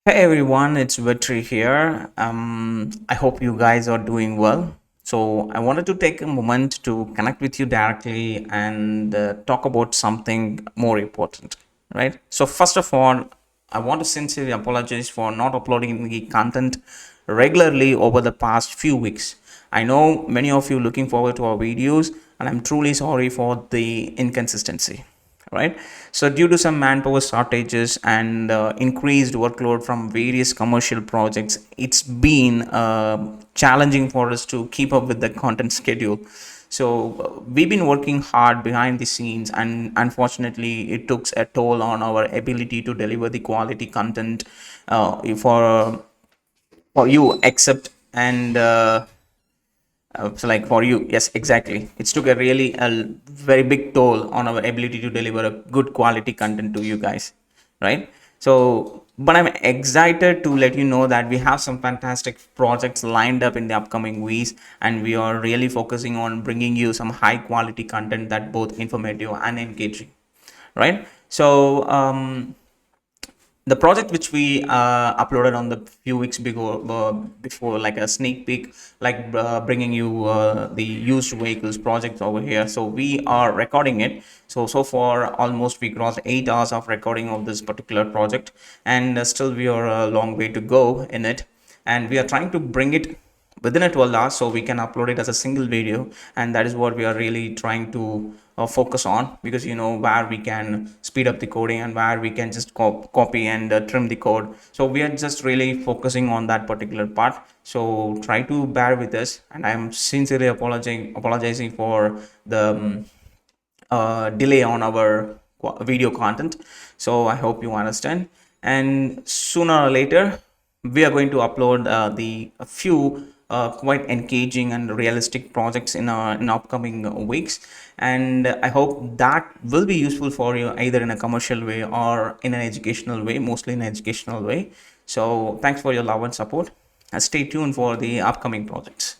Hey everyone, it's Vetri here. I hope you guys are doing well. So, I wanted to take a moment to connect with you directly and talk about something more important, right? So, first of all, I want to sincerely apologize for not uploading the content regularly over the past few weeks. I know many of you looking forward to our videos, and I'm truly sorry for the inconsistency, right? So due to some manpower shortages and increased workload from various commercial projects, it's been challenging for us to keep up with the content schedule. So we've been working hard behind the scenes, and unfortunately it took a toll on our ability to deliver the quality content for you accept and so like for you, yes, exactly, it took a very big toll on our ability to deliver a good quality content to you guys, right? So but I'm excited to let you know that we have some fantastic projects lined up in the upcoming weeks, and we are really focusing on bringing you some high quality content that both informative and engaging, right? So the project which we uploaded on the few weeks before, like a sneak peek, like bringing you the used vehicles project over here. So we are recording it. So far almost we crossed 8 hours of recording of this particular project, and still we are a long way to go in it, and we are trying to bring it within a 12 hours so we can upload it as a single video. And that is what we are really trying to focus on, because where we can speed up the coding and where we can just copy and trim the code. So we are just really focusing on that particular part. So try to bear with us, and I'm sincerely apologizing for the delay on our video content. So I hope you understand, and sooner or later we are going to upload the a few quite engaging and realistic projects in upcoming weeks. And I hope that will be useful for you either in a commercial way or in an educational way, mostly in an educational way. So thanks for your love and support, and stay tuned for the upcoming projects.